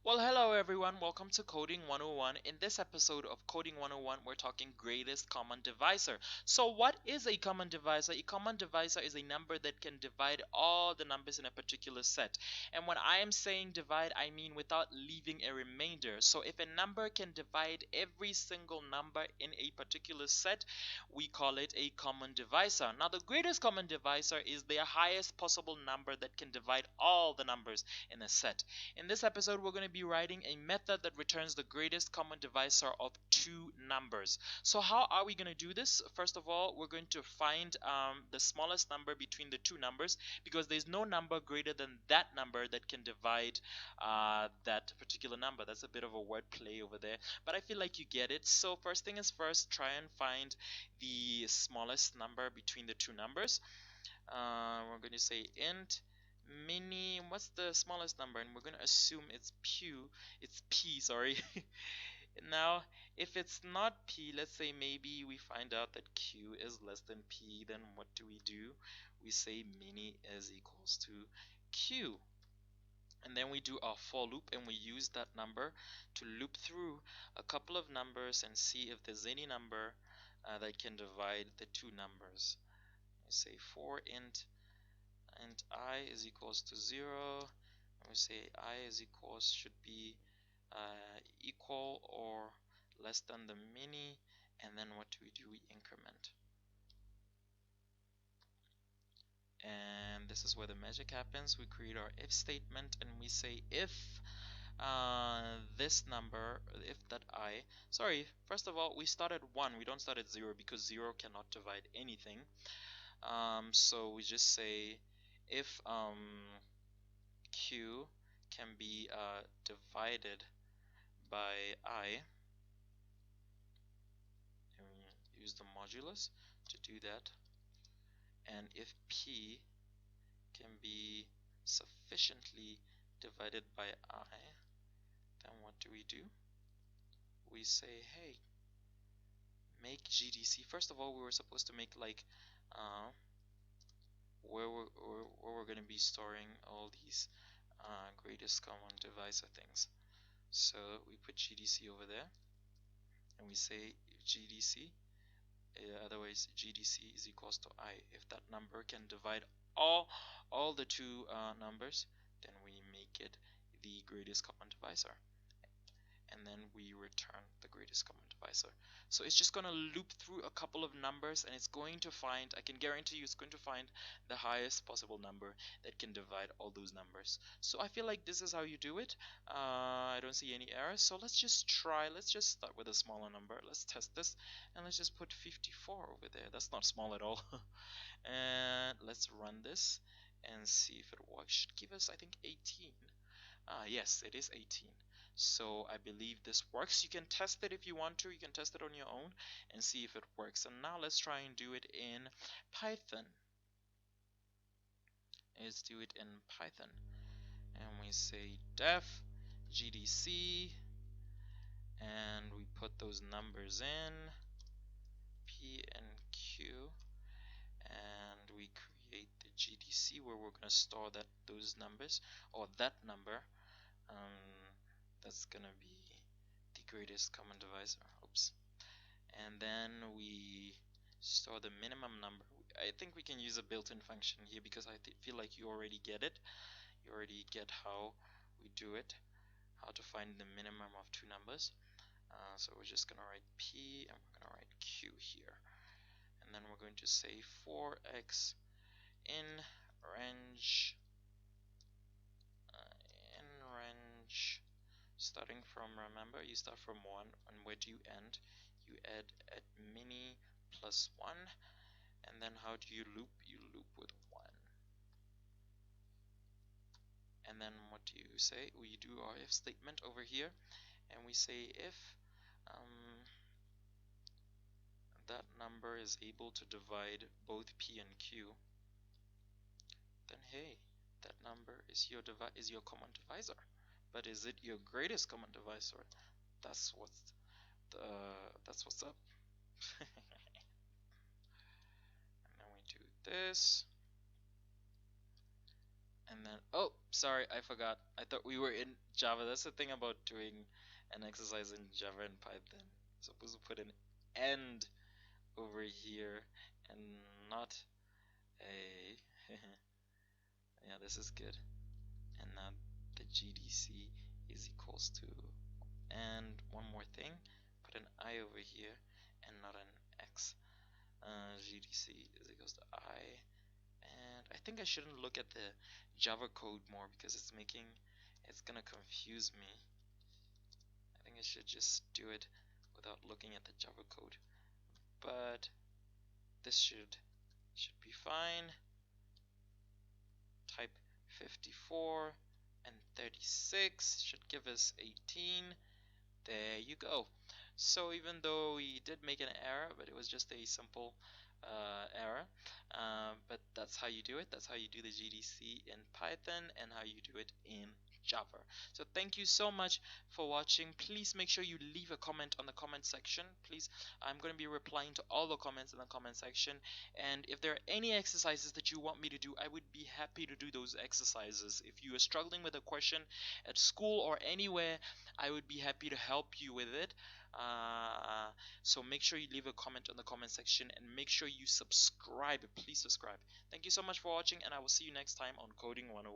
Well, hello everyone. Welcome to Coding 101. In this episode of Coding 101, we're talking greatest common divisor. So, what is a common divisor? A common divisor is a number that can divide all the numbers in a particular set. And when I am saying divide, I mean without leaving a remainder. So, if a number can divide every single number in a particular set, we call it a common divisor. Now, the greatest common divisor is the highest possible number that can divide all the numbers in a set. In this episode, we're going to be writing a method that returns the greatest common divisor of two numbers. So how are we going to do this? First of all, we're going to find the smallest number between the two numbers, because there's no number greater than that number that can divide that particular number. That's a bit of a word play over there, but I feel like you get it. So first thing is first, try and find the smallest number between the two numbers. We're going to say int mini, what's the smallest number, and we're going to assume it's p, sorry. Now if it's not p, let's say maybe we find out that q is less than p, then what do? We say mini is equals to q, and then we do our for loop, and we use that number to loop through a couple of numbers and see if there's any number that can divide the two numbers. We say for int I is equals to 0, and we say I is equals should be equal or less than the mini, and then what do? We increment. And this is where the magic happens. We create our if statement, and we say if this number, if that I, sorry, first of all, we start at 1, we don't start at 0, because 0 cannot divide anything. So we just say if q can be divided by I, and we use the modulus to do that, and if p can be sufficiently divided by I, then what do? We say, hey, make GDC. First of all, we were supposed to make like where we're going to be storing all these greatest common divisor things. So we put GDC over there, and we say if GDC, otherwise GDC is equals to I. If that number can divide all the two numbers, then we make it the greatest common divisor, and then we return the greatest common divisor. So it's just going to loop through a couple of numbers, and it's going to find, I can guarantee you, it's going to find the highest possible number that can divide all those numbers. So I feel like this is how you do it. I don't see any errors, so let's just try. Let's just start with a smaller number. Let's test this, and let's just put 54 over there. That's not small at all. And let's run this and see if it works. Should give us, I think, 18. Yes, it is 18. So I believe this works. You can test it if you want to. You can test it on your own and see if it works. And now let's try and do it in Python. Let's do it in Python. And we say def gdc, and we put those numbers in, p and q, and we create the gdc where we're going to store those numbers, or that number. That's gonna be the greatest common divisor. Oops. And then we store the minimum number. I think we can use a built-in function here, because I feel like you already get it. You already get how we do it, how to find the minimum of two numbers. So we're just gonna write p, and we're gonna write q here, and then we're going to say for x in range starting from, remember, you start from 1, and where do you end? You add at mini plus 1, and then how do you loop? You loop with 1. And then what do you say? We do our if statement over here, and we say if that number is able to divide both p and q, then hey, that number is your common divisor. But is it your greatest common divisor? That's what's up. And then we do this, And then, oh, sorry, I forgot. I thought we were in Java. That's the thing about doing an exercise in Java and Python. Supposed to put an end over here and not a. Yeah, this is good. And now the GDC is equals to. And one more thing, put an I over here and not an X. GDC is equals to I. And I think I shouldn't look at the Java code more because it's gonna confuse me. I think I should just do it without looking at the Java code. But this should be fine. Type 54 and 36 should give us 18. There you go. So even though we did make an error, but it was just a simple error, but that's how you do it. That's how you do the GDC in Python and how you do it in Java. So thank you so much for watching. Please make sure you leave a comment on the comment section. Please, I'm going to be replying to all the comments in the comment section. And if there are any exercises that you want me to do, I would be happy to do those exercises. If you are struggling with a question at school or anywhere, I would be happy to help you with it. So make sure you leave a comment on the comment section and make sure you subscribe. Please subscribe. Thank you so much for watching, and I will see you next time on Coding 101.